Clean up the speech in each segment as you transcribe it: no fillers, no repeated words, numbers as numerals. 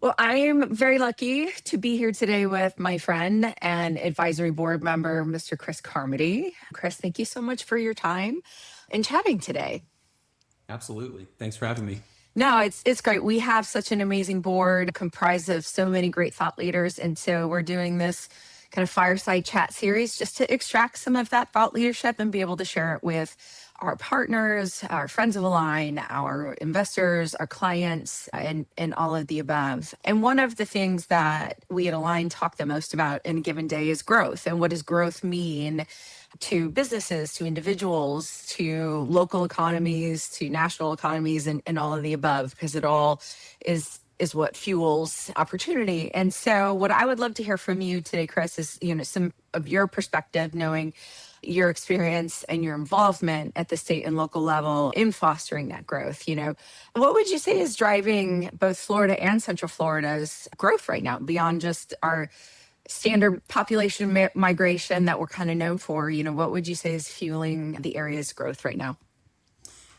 Well, I am very lucky to be here today with my friend and advisory board member, Mr. Chris Carmody. Chris, thank you so much for your time and chatting today. Absolutely. Thanks for having me. No, it's great. We have such an amazing board comprised of so many great thought leaders, and so we're doing this kind of fireside chat series just to extract some of that thought leadership and be able to share it with our partners, our friends of Align, our investors, our clients, and all of the above. And one of the things that we at Align talk the most about in a given day is growth. And what does growth mean to businesses, to individuals, to local economies, to national economies, and all of the above, because it all is what fuels opportunity. And so what I would love to hear from you today, Chris, is some of your perspective, knowing your experience and your involvement at the state and local level in fostering that growth. What would you say is driving both Florida and Central Florida's growth right now beyond just our standard population migration that we're kind of known for? What would you say is fueling the area's growth right now?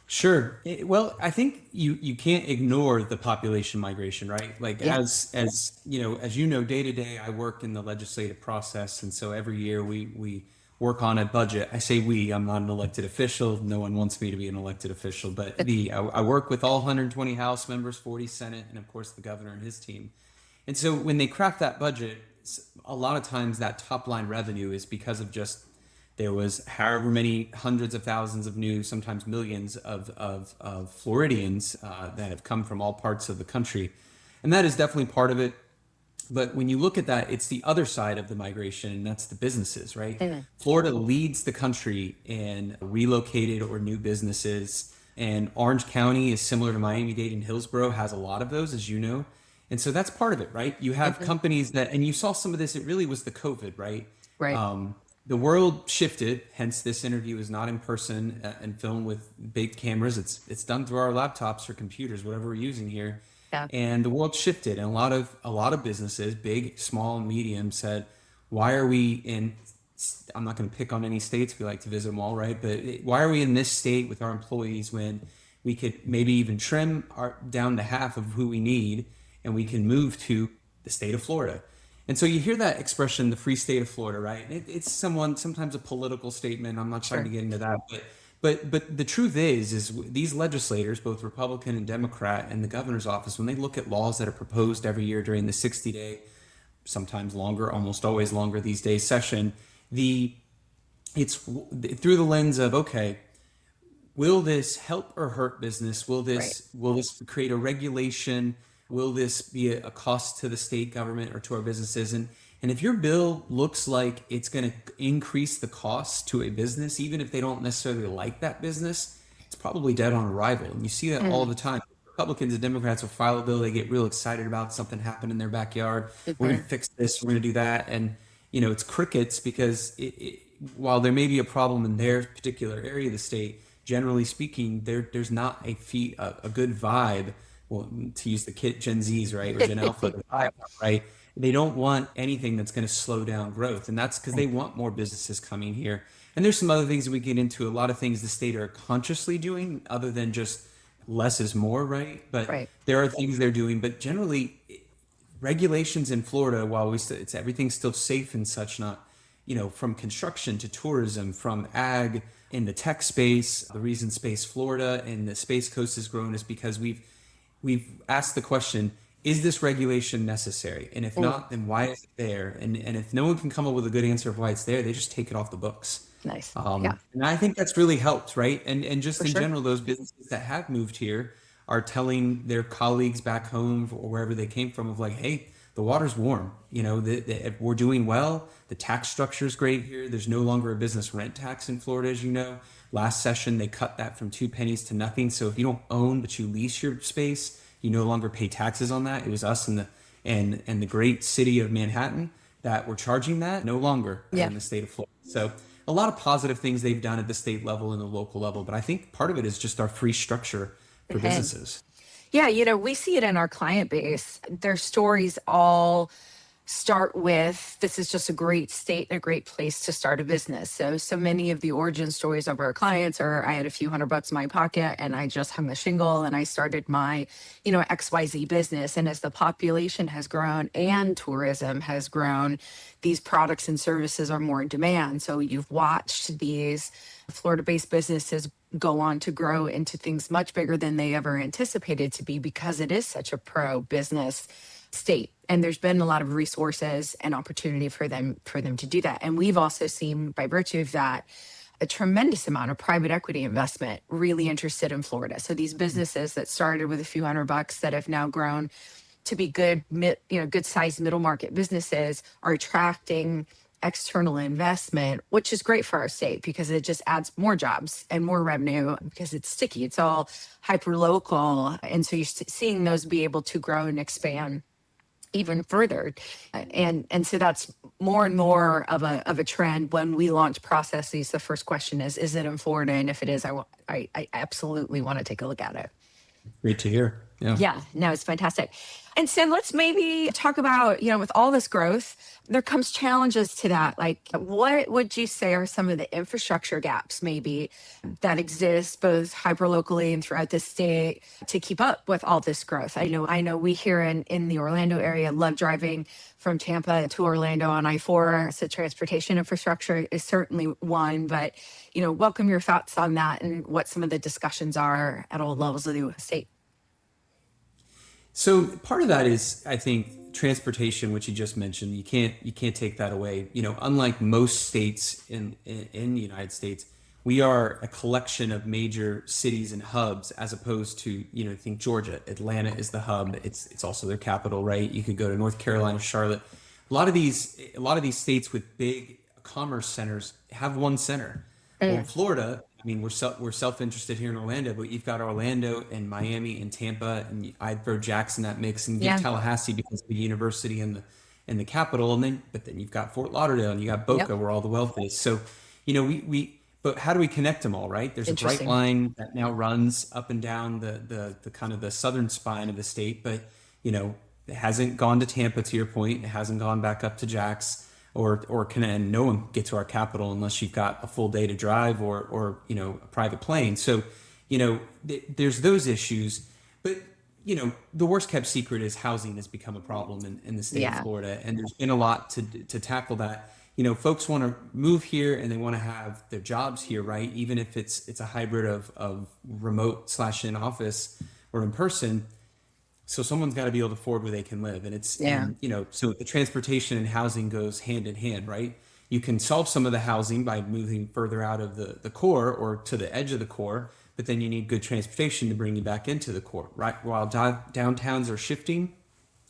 Sure. Well, I think you can't ignore the population migration, right? Like Yeah. as day to day, I work in the legislative process, and so every year we work on a budget. I say we. I'm not an elected official. No one wants me to be an elected official, but I work with all 120 House members, 40 Senate, and of course the governor and his team. And so when they craft that budget, a lot of times that top line revenue is because of just there was however many hundreds of thousands of new, sometimes millions of Floridians that have come from all parts of the country. And that is definitely part of it. But when you look at that, it's the other side of the migration, and that's the businesses, right? Amen. Florida leads the country in relocated or new businesses. And Orange County is similar to Miami-Dade and Hillsborough, has a lot of those, as you know. And so that's part of it, right? You have Mhm. companies that, and you saw some of this, it really was the COVID, right? Right. The world shifted, hence this interview is not in person and filmed with big cameras. It's done through our laptops or computers, whatever we're using here. Yeah. And the world shifted, and a lot of businesses, big, small, and medium, said, "Why are we in?" I'm not going to pick on any states. We like to visit them all, right? But why are we in this state with our employees when we could maybe even trim down to half of who we need, and we can move to the state of Florida? And so you hear that expression, the free state of Florida, right? It's sometimes a political statement. I'm not trying Sure. to get into that, but the truth is these legislators, both Republican and Democrat, and the governor's office, when they look at laws that are proposed every year during the 60-day, sometimes longer, almost always longer these days session, it's through the lens of, okay, will this help or hurt business? Will Right. this create a regulation? Will this be a cost to the state government or to our businesses? And if your bill looks like it's going to increase the cost to a business, even if they don't necessarily like that business, it's probably dead on arrival. And you see that all Mm. the time. Republicans and Democrats will file a bill, they get real excited about something happened in their backyard. We're going to Mhm. fix this, we're going to do that. And, it's crickets because while there may be a problem in their particular area of the state, generally speaking, there's not a good vibe. Well, to use the kid Gen Zs, right, or Gen Alpha, the vibe, right? They don't want anything that's going to slow down growth, and that's because they Right. want more businesses coming here. And there's some other things that we get into. A lot of things the state are consciously doing, other than just less is more, right? But Right. there are things they're doing. But generally, regulations in Florida, while it's everything's still safe and such, not from construction to tourism, from ag in the tech space. The reason Space Florida and the Space Coast has grown is because we've asked the question: is this regulation necessary? And if Mm. not, then why is it there? And if no one can come up with a good answer of why it's there, they just take it off the books. Nice. Yeah, And I think that's really helped, right? And just for in sure. general, those businesses that have moved here are telling their colleagues back home or wherever they came from of like, hey, the water's warm. We're doing well. The tax structure is great here. There's no longer a business rent tax in Florida, as you know. Last session, they cut that from 2 pennies to nothing. So if you don't own but you lease your space, you no longer pay taxes on that. It was us and the great city of Manhattan that were charging that, no longer Yeah. in the state of Florida. So a lot of positive things they've done at the state level and the local level, but I think part of it is just our free structure for Mhm. businesses. Yeah, we see it in our client base. Their stories all start with, this is just a great state and a great place to start a business. So many of the origin stories of our clients are, I had a few $100 in my pocket and I just hung the shingle and I started my, XYZ business. And as the population has grown and tourism has grown, these products and services are more in demand. So you've watched these Florida-based businesses go on to grow into things much bigger than they ever anticipated to be, because it is such a pro-business state, and there's been a lot of resources and opportunity for them to do that. And we've also seen, by virtue of that, a tremendous amount of private equity investment really interested in Florida. So these businesses that started with a few $100 that have now grown to be good sized middle market businesses are attracting external investment, which is great for our state because it just adds more jobs and more revenue because it's sticky. It's all hyper local. And so you're seeing those be able to grow and expand even further. And so that's more and more of a trend. When we launch processes, the first question is it in Florida? And if it is, I absolutely want to take a look at it. Great to hear. Yeah, no, it's fantastic. And so let's maybe talk about, with all this growth, there comes challenges to that. Like, what would you say are some of the infrastructure gaps maybe that exist both hyper locally and throughout the state to keep up with all this growth? I know we here in the Orlando area love driving from Tampa to Orlando on I-4. So transportation infrastructure is certainly one, but, welcome your thoughts on that and what some of the discussions are at all levels of the state. So part of that is, I think, transportation, which you just mentioned. You can't take that away. Unlike most states in the United States, we are a collection of major cities and hubs, as opposed to, think Georgia. Atlanta is the hub. It's also their capital, right? You could go to North Carolina, Charlotte. A lot of these states with big commerce centers have one center. Well, in Florida, we're self-interested here in Orlando, but you've got Orlando and Miami and Tampa, and I'd throw Jackson that mix and give Tallahassee because of the university and the capital, but then you've got Fort Lauderdale and you got Boca, where all the wealth is. So, but how do we connect them all, right? There's a bright line that now runs up and down the kind of the southern spine of the state, but it hasn't gone to Tampa, to your point. It hasn't gone back up to Jax. And no one get to our capital unless you've got a full day to drive or a private plane. So, there's those issues, but the worst kept secret is housing has become a problem in the state of Florida, and there's been a lot to tackle that. Folks want to move here and they want to have their jobs here, right? Even if it's a hybrid of remote / in office or in person. So someone's got to be able to afford where they can live. And so the transportation and housing goes hand in hand, right? You can solve some of the housing by moving further out of the core or to the edge of the core, but then you need good transportation to bring you back into the core, right? While downtowns are shifting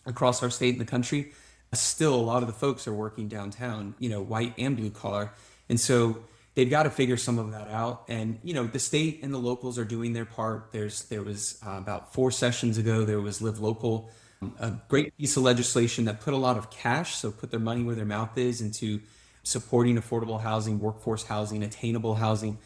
across our state and the country, still a lot of the folks are working downtown, white and blue collar. And so they've got to figure some of that out. And, the state and the locals are doing their part. There was about 4 sessions ago, there was Live Local, a great piece of legislation that put a lot of cash, so put their money where their mouth is, into supporting affordable housing, workforce housing, attainable housing.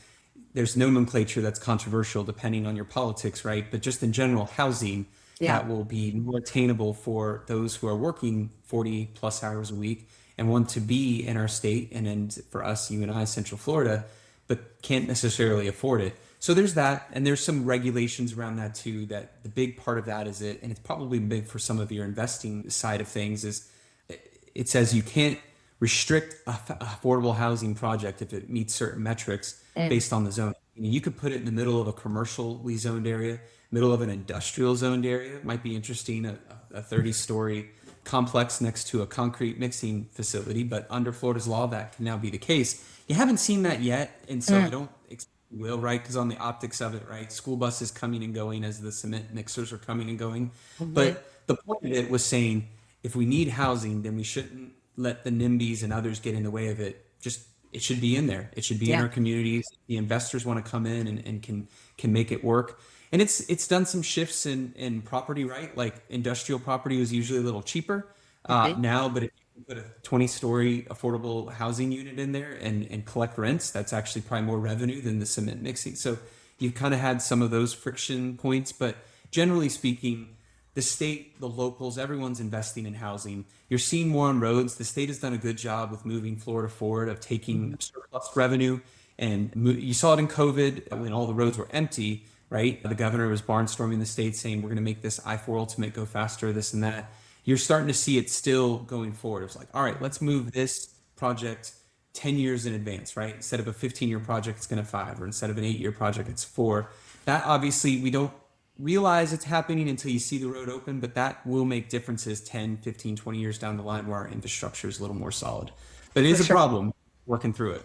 There's nomenclature that's controversial depending on your politics, right? But just in general, housing that will be more attainable for those who are working 40 plus hours a week and want to be in our state, and then for us, you and I, Central Florida, but can't necessarily afford it. So there's that, and there's some regulations around that too, that the big part of that is and it's probably big for some of your investing side of things, is it says you can't restrict a affordable housing project if it meets certain metrics based on the zone. You could put it in the middle of a commercially zoned area, middle of an industrial zoned area. It might be interesting, a 30-story complex next to a concrete mixing facility, but under Florida's law, that can now be the case. You haven't seen that yet, and so I don't expect you will, right? Because on the optics of it, right, school buses coming and going as the cement mixers are coming and going. But the point of it was saying, if we need housing, then we shouldn't let the NIMBYs and others get in the way of it. It should be in there. It should be in our communities. The investors want to come in and can make it work. And it's done some shifts in property, right? Like industrial property was usually a little cheaper now, but if you put a 20-story affordable housing unit in there and collect rents, that's actually probably more revenue than the cement mixing. So you've kind of had some of those friction points, but generally speaking, the state, the locals, everyone's investing in housing. You're seeing more on roads. The state has done a good job with moving Florida forward, of taking surplus revenue. And you saw it in COVID when all the roads were empty, right? The governor was barnstorming the state saying, we're going to make this I-4 Ultimate go faster, this and that. You're starting to see it still going forward. It's like, all right, let's move this project 10 years in advance, right? Instead of a 15-year project, it's going to 5, or instead of an 8-year project, it's 4. That obviously we don't realize it's happening until you see the road open, but that will make differences 10, 15, 20 years down the line where our infrastructure is a little more solid. But it is a problem working through it.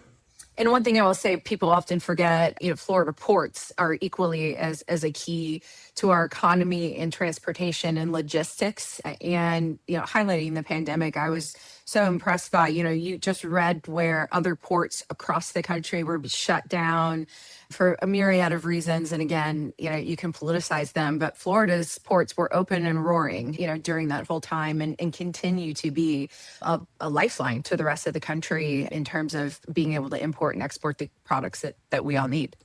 And one thing I will say, people often forget, Florida ports are equally as a key to our economy and transportation and logistics. And, highlighting the pandemic, I was so impressed by, you just read where other ports across the country were shut down for a myriad of reasons. And again, you can politicize them, but Florida's ports were open and roaring, during that whole time, and continue to be a lifeline to the rest of the country in terms of being able to import and export the products that we all need.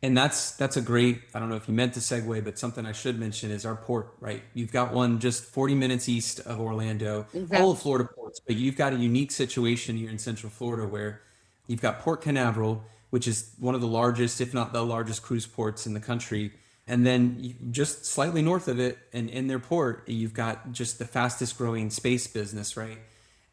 And that's a great, I don't know if you meant to segue, but something I should mention is our port, right? You've got one just 40 minutes east of Orlando, all of Florida ports, but you've got a unique situation here in Central Florida where you've got Port Canaveral, which is one of the largest, if not the largest, cruise ports in the country. And then just slightly north of it, and in their port, you've got just the fastest growing space business, right?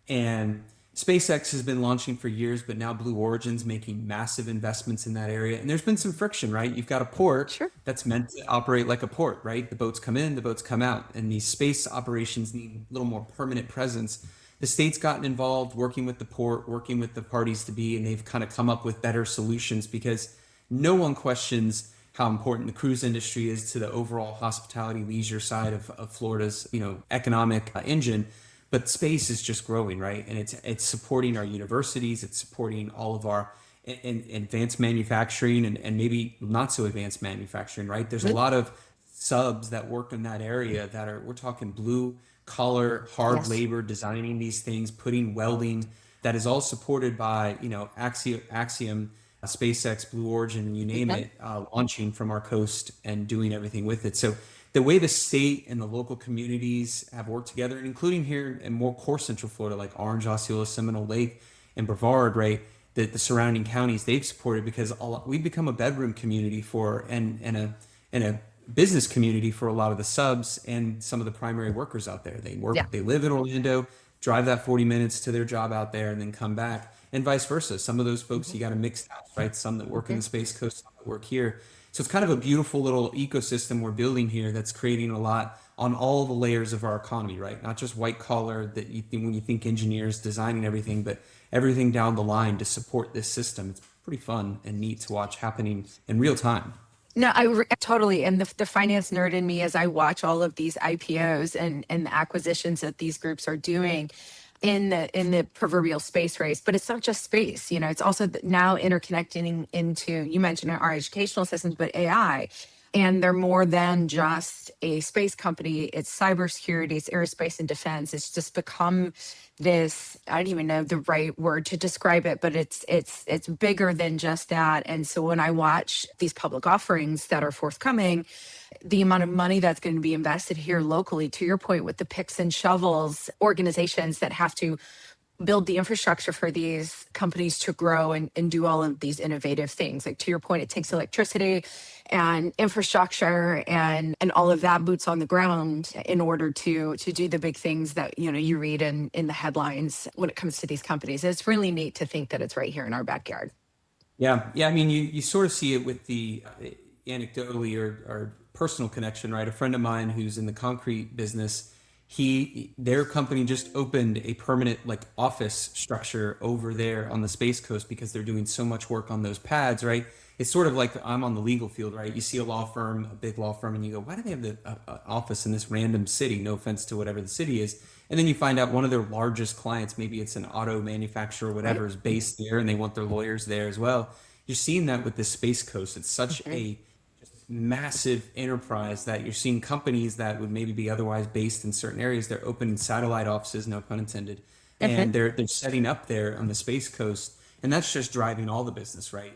And SpaceX has been launching for years, but now Blue Origin's making massive investments in that area. And there's been some friction, right? You've got a port that's meant to operate like a port, right? The boats come in, the boats come out. And these space operations need a little more permanent presence. The state's gotten involved, working with the port, working with the parties to be, and they've kind of come up with better solutions, because no one questions how important the cruise industry is to the overall hospitality leisure side of Florida's, economic engine. But space is just growing, right? And it's supporting our universities, it's supporting all of our advanced manufacturing, and maybe not so advanced manufacturing, right? There's a lot of subs that work in that area that are, we're talking blue collar, hard labor, designing these things, putting welding, that is all supported by, Axiom, SpaceX, Blue Origin, you name it, launching from our coast and doing everything with it. So the way the state and the local communities have worked together, and including here in more core Central Florida, like Orange, Osceola, Seminole Lake, and Brevard, right? The surrounding counties, they've supported, because we've become a bedroom community for, and a business community for a lot of the subs and some of the primary workers out there. They live in Orlando, drive that 40 minutes to their job out there, and then come back, and vice versa. Some of those folks, you got a mixed house, right? Some that work in the Space Coast, some that work here. So it's kind of a beautiful little ecosystem we're building here that's creating a lot on all the layers of our economy, right? Not just white collar that you think when you think engineers designing everything, but everything down the line to support this system. It's pretty fun and neat to watch happening in real time. No, totally. And the finance nerd in me, as I watch all of these IPOs and the acquisitions that these groups are doing in the proverbial space race. But it's not just space, it's also now interconnecting into, you mentioned our educational systems, but AI. And they're more than just a space company. It's cybersecurity, it's aerospace and defense. It's just become this, I don't even know the right word to describe it, but it's bigger than just that. And so when I watch these public offerings that are forthcoming, the amount of money that's going to be invested here locally, to your point with the picks and shovels, organizations that have to build the infrastructure for these companies to grow and do all of these innovative things. Like, to your point, it takes electricity and infrastructure and all of that, boots on the ground, in order to do the big things that you read in the headlines when it comes to these companies. It's really neat to think that it's right here in our backyard. Yeah. I mean, you sort of see it with the anecdotally or personal connection, right? A friend of mine who's in the concrete business, their company just opened a permanent office structure over there on the Space Coast, because they're doing so much work on those pads, right? It's sort of like I'm on the legal field, right? You see a law firm, a big law firm, and you go, why do they have the office in this random city? No offense to whatever the city is. And then you find out one of their largest clients, maybe it's an auto manufacturer or whatever, is based there, and they want their lawyers there as well. You're seeing that with the Space Coast. It's such a massive enterprise that you're seeing companies that would maybe be otherwise based in certain areas. They're opening satellite offices, no pun intended, and they're setting up there on the Space Coast. And that's just driving all the business, right?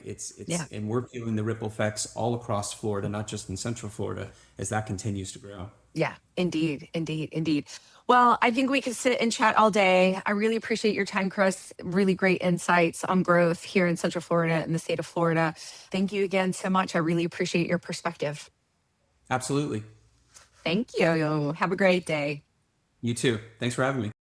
Yeah. And we're feeling the ripple effects all across Florida, not just in Central Florida, as that continues to grow. Yeah, indeed, indeed, indeed. Well, I think we could sit and chat all day. I really appreciate your time, Chris. Really great insights on growth here in Central Florida and the state of Florida. Thank you again so much. I really appreciate your perspective. Absolutely. Thank you. Have a great day. You too. Thanks for having me.